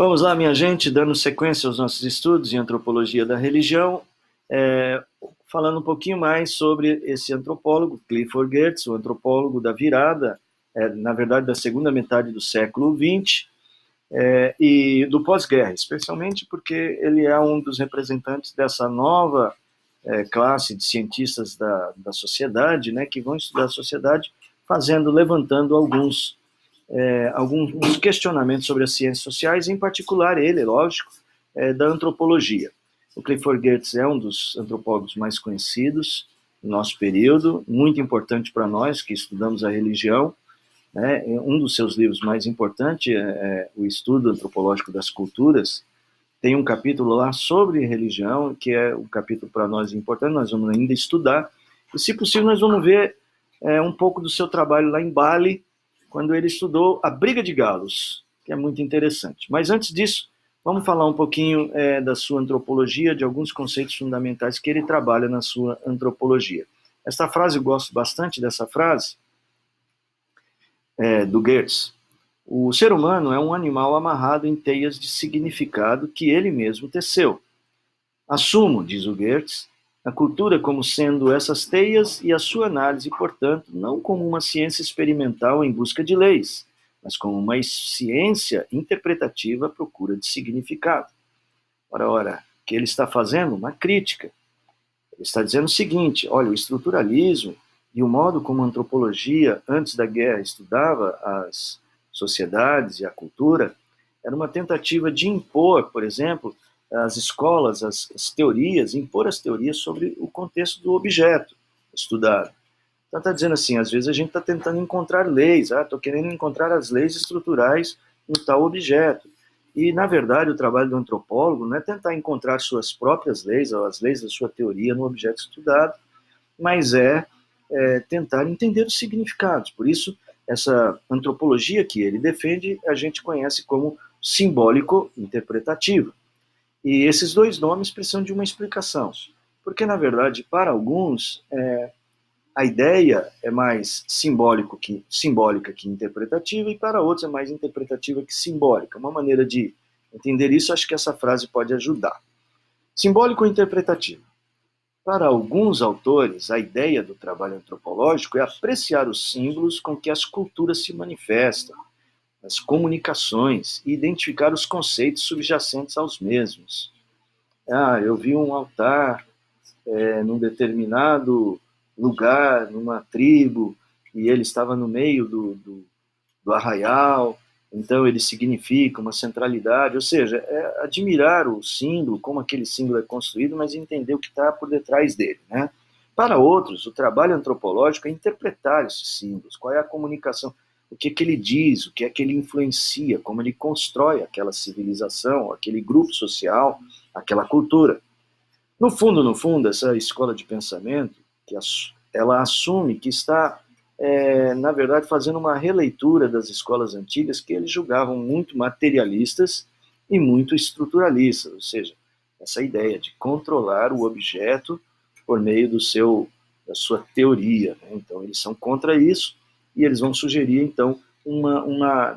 Vamos lá, minha gente, dando sequência aos nossos estudos em antropologia da religião, falando um pouquinho mais sobre esse antropólogo, Clifford Geertz, o antropólogo da virada, na verdade, da segunda metade do século XX, e do pós-guerra, especialmente porque ele é um dos representantes dessa nova classe de cientistas da sociedade, né, que vão estudar a sociedade, levantando alguns questionamentos sobre as ciências sociais, em particular ele, lógico, da antropologia. O Clifford Geertz é um dos antropólogos mais conhecidos no nosso período, muito importante para nós que estudamos a religião, né? Um dos seus livros mais importantes é O Estudo Antropológico das Culturas. Tem um capítulo lá sobre religião, que é um capítulo para nós importante, nós vamos ainda estudar, e se possível nós vamos ver um pouco do seu trabalho lá em Bali, quando ele estudou a briga de galos, que é muito interessante. Mas antes disso, vamos falar um pouquinho da sua antropologia, de alguns conceitos fundamentais que ele trabalha na sua antropologia. Esta frase, eu gosto bastante dessa frase, do Geertz. O ser humano é um animal amarrado em teias de significado que ele mesmo teceu. Assumo, diz o Geertz, a cultura como sendo essas teias e a sua análise, portanto, não como uma ciência experimental em busca de leis, mas como uma ciência interpretativa à procura de significado. Ora, o que ele está fazendo? Uma crítica. Ele está dizendo o seguinte, olha, o estruturalismo e o modo como a antropologia, antes da guerra, estudava as sociedades e a cultura, era uma tentativa de impor, por exemplo, as escolas, as teorias, impor as teorias sobre o contexto do objeto estudado. Então está dizendo assim, às vezes a gente está tentando encontrar leis, estou querendo encontrar as leis estruturais em tal objeto. E, na verdade, o trabalho do antropólogo não é tentar encontrar suas próprias leis, ou as leis da sua teoria no objeto estudado, mas tentar entender os significados. Por isso, essa antropologia que ele defende, a gente conhece como simbólico-interpretativa. E esses dois nomes precisam de uma explicação, porque, na verdade, para alguns, a ideia é mais simbólica que interpretativa, e para outros é mais interpretativa que simbólica. Uma maneira de entender isso, acho que essa frase pode ajudar. Simbólico ou interpretativo. Para alguns autores, a ideia do trabalho antropológico é apreciar os símbolos com que as culturas se manifestam, as comunicações, e identificar os conceitos subjacentes aos mesmos. Eu vi um altar num determinado lugar, numa tribo, e ele estava no meio do arraial, então ele significa uma centralidade, ou seja, admirar o símbolo, como aquele símbolo é construído, mas entender o que está por detrás dele, né? Para outros, o trabalho antropológico é interpretar esses símbolos, qual é a comunicação, o que ele diz, o que é que ele influencia, como ele constrói aquela civilização, aquele grupo social, aquela cultura. No fundo, essa escola de pensamento, ela assume que está, na verdade, fazendo uma releitura das escolas antigas que eles julgavam muito materialistas e muito estruturalistas, ou seja, essa ideia de controlar o objeto por meio da sua teoria, né? Então, eles são contra isso e eles vão sugerir, então,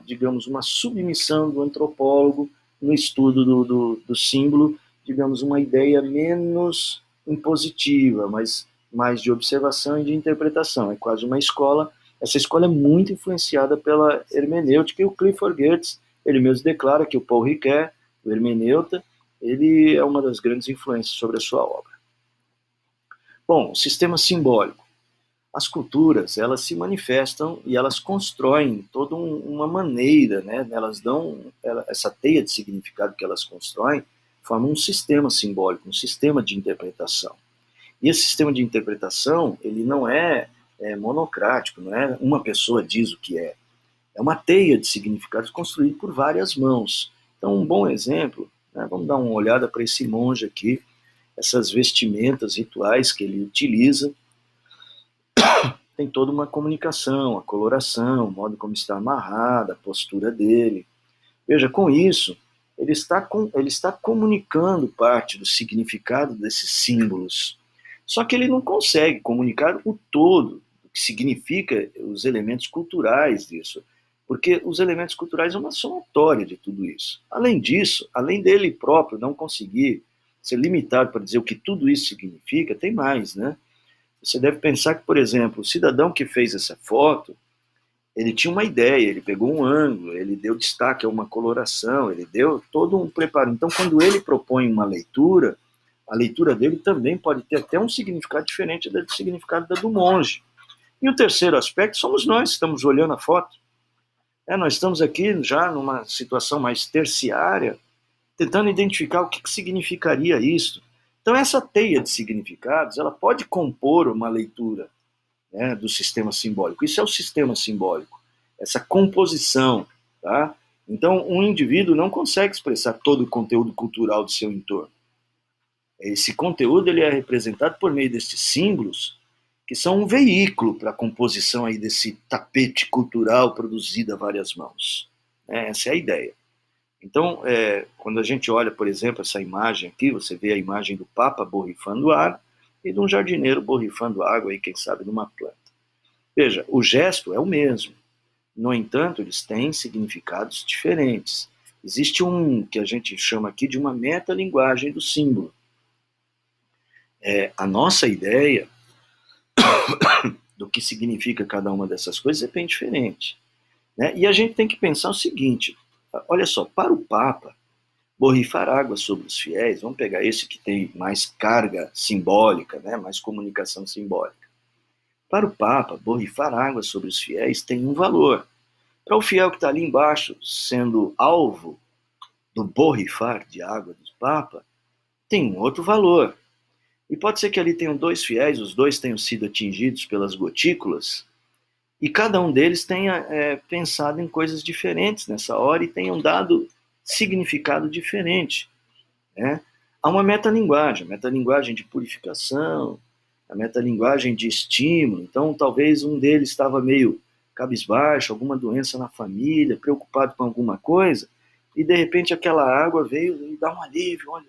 digamos, uma submissão do antropólogo no estudo do símbolo, digamos, uma ideia menos impositiva, mas mais de observação e de interpretação. É quase uma escola. Essa escola é muito influenciada pela hermenêutica, e o Clifford Geertz, ele mesmo declara que o Paul Ricoeur, o hermeneuta, ele é uma das grandes influências sobre a sua obra. Bom, o sistema simbólico. As culturas, elas se manifestam e elas constroem toda uma maneira, né? Essa teia de significado que elas constroem forma um sistema simbólico, um sistema de interpretação. E esse sistema de interpretação, ele não é monocrático, não é uma pessoa diz o que é. É uma teia de significados construída por várias mãos. Então, um bom exemplo, né? Vamos dar uma olhada para esse monge aqui, essas vestimentas rituais que ele utiliza, tem toda uma comunicação, a coloração, o modo como está amarrada, a postura dele. Veja, com isso, ele está comunicando parte do significado desses símbolos. Só que ele não consegue comunicar o todo, o que significa os elementos culturais disso. porque os elementos culturais são uma somatória de tudo isso. Além disso, além dele próprio não conseguir ser limitado para dizer o que tudo isso significa, tem mais, né? Você deve pensar que, por exemplo, o cidadão que fez essa foto, ele tinha uma ideia, ele pegou um ângulo, ele deu destaque a uma coloração, ele deu todo um preparo. Então, quando ele propõe uma leitura, a leitura dele também pode ter até um significado diferente do significado da do monge. E o terceiro aspecto somos nós que estamos olhando a foto. Nós estamos aqui já numa situação mais terciária, tentando identificar o que significaria isso. Então, essa teia de significados, ela pode compor uma leitura, né, do sistema simbólico. Isso é o sistema simbólico, essa composição. Tá? Então, um indivíduo não consegue expressar todo o conteúdo cultural do seu entorno. Esse conteúdo ele é representado por meio destes símbolos, que são um veículo para a composição aí desse tapete cultural produzido a várias mãos. Essa é a ideia. Então, quando a gente olha, por exemplo, essa imagem aqui, você vê a imagem do Papa borrifando água e de um jardineiro borrifando água, aí, quem sabe, numa planta. Veja, o gesto é o mesmo. No entanto, eles têm significados diferentes. Existe um que a gente chama aqui de uma metalinguagem do símbolo. A nossa ideia do que significa cada uma dessas coisas é bem diferente. Né? E a gente tem que pensar o seguinte, olha só, para o Papa, borrifar água sobre os fiéis, vamos pegar esse que tem mais carga simbólica, né? Mais comunicação simbólica. Para o Papa, borrifar água sobre os fiéis tem um valor. Para o fiel que está ali embaixo, sendo alvo do borrifar de água do Papa, tem um outro valor. E pode ser que ali tenham dois fiéis, os dois tenham sido atingidos pelas gotículas, e cada um deles tenha pensado em coisas diferentes nessa hora e tenham dado significado diferente. Né? Há uma metalinguagem, metalinguagem de purificação, a metalinguagem de estímulo. Então, talvez um deles estava meio cabisbaixo, alguma doença na família, preocupado com alguma coisa, e de repente aquela água veio e dá um alívio. Olha,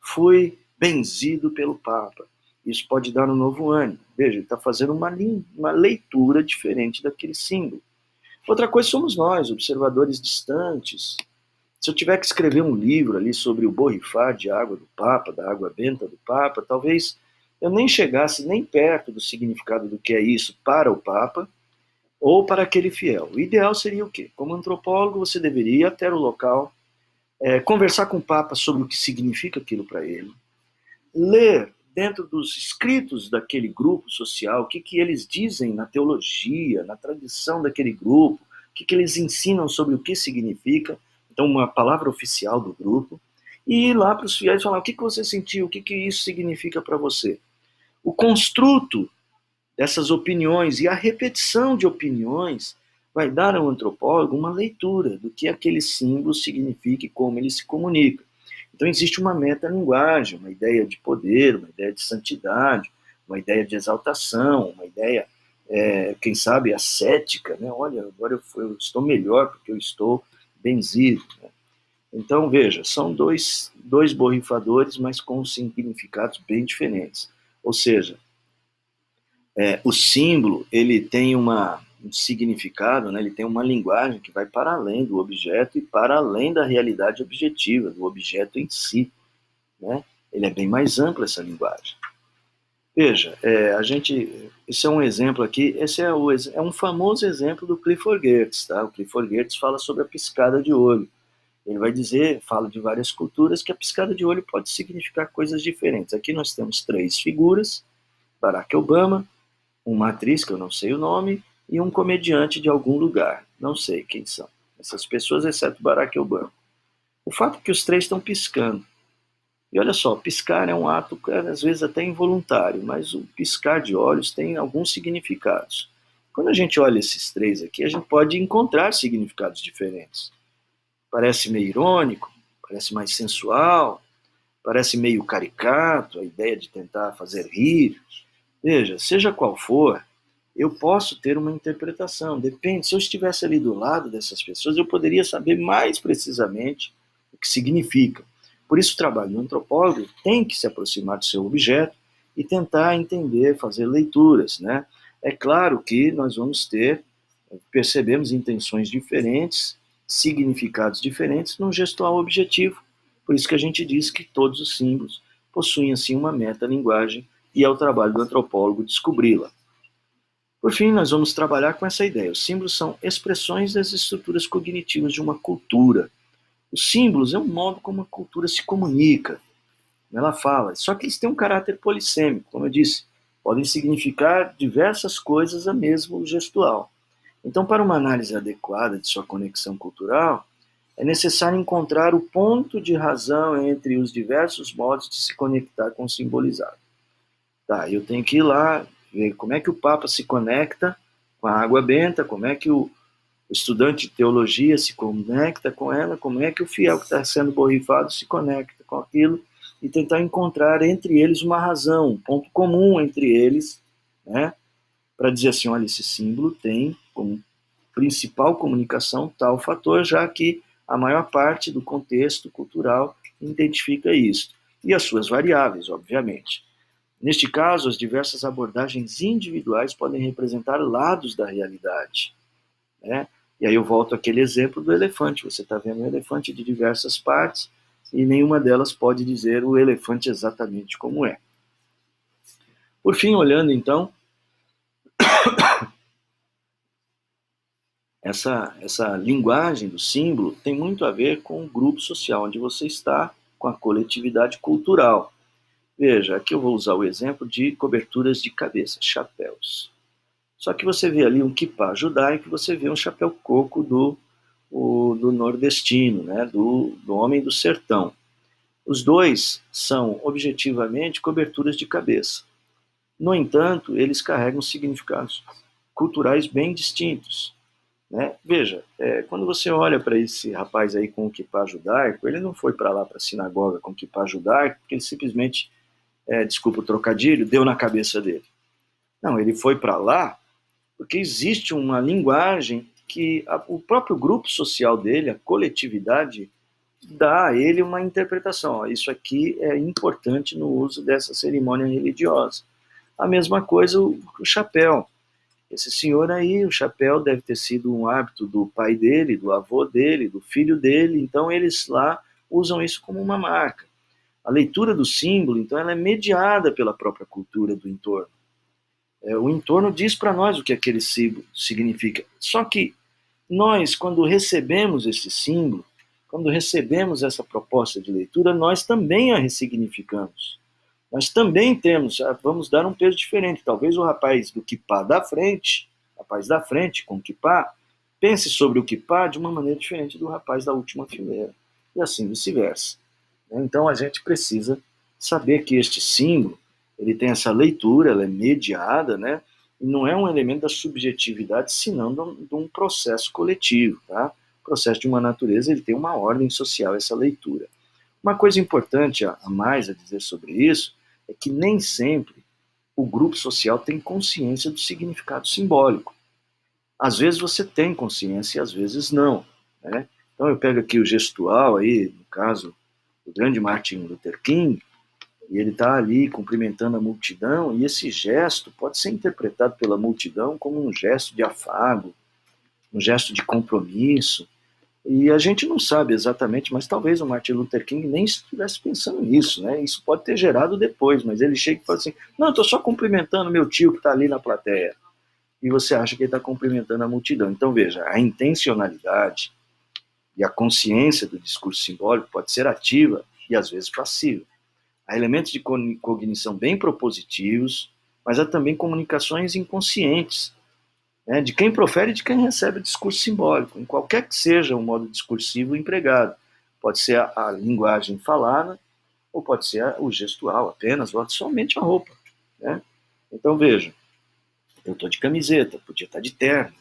fui benzido pelo Papa. Isso pode dar um novo ânimo. Veja, ele está fazendo uma leitura diferente daquele símbolo. Outra coisa somos nós, observadores distantes. Se eu tiver que escrever um livro ali sobre o borrifar de água do Papa, da água benta do Papa, talvez eu nem chegasse nem perto do significado do que é isso para o Papa ou para aquele fiel. O ideal seria o quê? Como antropólogo, você deveria ir até o local, conversar com o Papa sobre o que significa aquilo para ele, ler dentro dos escritos daquele grupo social, o que eles dizem na teologia, na tradição daquele grupo, o que eles ensinam sobre o que significa, então uma palavra oficial do grupo, e ir lá para os fiéis e falar o que você sentiu, o que isso significa para você. O construto dessas opiniões e a repetição de opiniões vai dar ao antropólogo uma leitura do que aquele símbolo significa e como ele se comunica. Então existe uma metalinguagem, uma ideia de poder, uma ideia de santidade, uma ideia de exaltação, uma ideia, quem sabe, ascética, né? Olha, agora eu estou melhor porque eu estou benzido. Né? Então, veja, são dois borrifadores, mas com significados bem diferentes. Ou seja, o símbolo ele tem um significado, né? Ele tem uma linguagem que vai para além do objeto e para além da realidade objetiva, do objeto em si. Né? Ele é bem mais amplo, essa linguagem. Veja, esse é um exemplo aqui, esse é um famoso exemplo do Clifford Geertz. Tá? O Clifford Geertz fala sobre a piscada de olho. Ele vai dizer, fala de várias culturas, que a piscada de olho pode significar coisas diferentes. Aqui nós temos 3 figuras, Barack Obama, uma atriz, que eu não sei o nome, e um comediante de algum lugar. Não sei quem são. Essas pessoas, exceto Barack Obama. O fato é que os 3 estão piscando. E olha só, piscar é um ato, às vezes até involuntário, mas o piscar de olhos tem alguns significados. Quando a gente olha esses 3 aqui, a gente pode encontrar significados diferentes. Parece meio irônico, parece mais sensual, parece meio caricato, a ideia de tentar fazer rir. Veja, seja qual for, eu posso ter uma interpretação. Depende, se eu estivesse ali do lado dessas pessoas, eu poderia saber mais precisamente o que significa. Por isso, o trabalho do antropólogo tem que se aproximar do seu objeto e tentar entender, fazer leituras. Né? É claro que nós vamos ter Percebemos intenções diferentes, significados diferentes num gestual objetivo. Por isso que a gente diz que todos os símbolos possuem, assim, uma metalinguagem e é o trabalho do antropólogo descobri-la. Por fim, nós vamos trabalhar com essa ideia. Os símbolos são expressões das estruturas cognitivas de uma cultura. Os símbolos é um modo como a cultura se comunica, como ela fala. Só que eles têm um caráter polissêmico, como eu disse. Podem significar diversas coisas a mesmo gestual. Então, para uma análise adequada de sua conexão cultural, é necessário encontrar o ponto de razão entre os diversos modos de se conectar com o simbolizado. Tá, eu tenho que ir lá, ver como é que o Papa se conecta com a água benta, como é que o estudante de teologia se conecta com ela, como é que o fiel que está sendo borrifado se conecta com aquilo, e tentar encontrar entre eles uma razão, um ponto comum entre eles, né, para dizer assim, olha, esse símbolo tem como principal comunicação tal fator, já que a maior parte do contexto cultural identifica isso. E as suas variáveis, obviamente. Neste caso, as diversas abordagens individuais podem representar lados da realidade, né? E aí eu volto àquele exemplo do elefante. Você está vendo um elefante de diversas partes e nenhuma delas pode dizer o elefante exatamente como é. Por fim, olhando então, essa linguagem do símbolo tem muito a ver com o grupo social onde você está, com a coletividade cultural. Veja, aqui eu vou usar o exemplo de coberturas de cabeça, chapéus. Só que você vê ali um quipá judaico, você vê um chapéu coco do nordestino, né, do homem do sertão. Os dois são, objetivamente, coberturas de cabeça. No entanto, eles carregam significados culturais bem distintos, né? Veja, quando você olha para esse rapaz aí com o quipá judaico, ele não foi para lá para a sinagoga com o quipá judaico, porque ele simplesmente, desculpa o trocadilho, deu na cabeça dele. Não, ele foi para lá porque existe uma linguagem que o próprio grupo social dele, a coletividade, dá a ele uma interpretação. Ó, isso aqui é importante no uso dessa cerimônia religiosa. A mesma coisa o chapéu. Esse senhor aí, o chapéu deve ter sido um hábito do pai dele, do avô dele, do filho dele, então eles lá usam isso como uma marca. A leitura do símbolo, então, ela é mediada pela própria cultura do entorno. O entorno diz para nós o que aquele símbolo significa. Só que nós, quando recebemos esse símbolo, quando recebemos essa proposta de leitura, nós também a ressignificamos. Nós também temos, vamos dar um peso diferente. Talvez o rapaz do quipá da frente, rapaz da frente com quipá, pense sobre o quipá de uma maneira diferente do rapaz da última fileira. E assim vice-versa. Então a gente precisa saber que este símbolo, ele tem essa leitura, ela é mediada, né? E não é um elemento da subjetividade, senão de um processo coletivo, tá? O processo de uma natureza, ele tem uma ordem social, essa leitura. Uma coisa importante a mais a dizer sobre isso é que nem sempre o grupo social tem consciência do significado simbólico. Às vezes você tem consciência e às vezes não, né? Então eu pego aqui o gestual aí, no caso do grande Martin Luther King, e ele está ali cumprimentando a multidão, e esse gesto pode ser interpretado pela multidão como um gesto de afago, um gesto de compromisso, e a gente não sabe exatamente, mas talvez o Martin Luther King nem estivesse pensando nisso, né? Isso pode ter gerado depois, mas ele chega e fala assim, não, eu estou só cumprimentando meu tio que está ali na plateia, e você acha que ele está cumprimentando a multidão. Então veja, a intencionalidade e a consciência do discurso simbólico pode ser ativa e às vezes passiva. Há elementos de cognição bem propositivos, mas há também comunicações inconscientes, né, de quem profere e de quem recebe o discurso simbólico, em qualquer que seja o modo discursivo empregado. Pode ser a linguagem falada, ou pode ser o gestual apenas, ou somente a roupa, né? Então veja, eu estou de camiseta, podia estar de terno.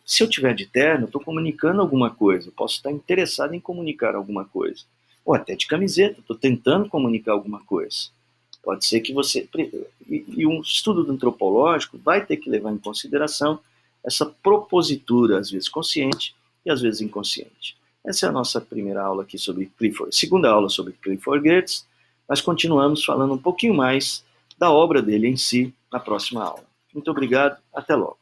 Se eu tiver de terno, eu estou comunicando alguma coisa, eu posso estar interessado em comunicar alguma coisa. Ou até de camiseta, estou tentando comunicar alguma coisa. Pode ser que você... E um estudo antropológico vai ter que levar em consideração essa propositura, às vezes consciente e às vezes inconsciente. Essa é a nossa primeira aula aqui sobre Clifford. Segunda aula sobre Clifford Geertz. Nós continuamos falando um pouquinho mais da obra dele em si na próxima aula. Muito obrigado, até logo.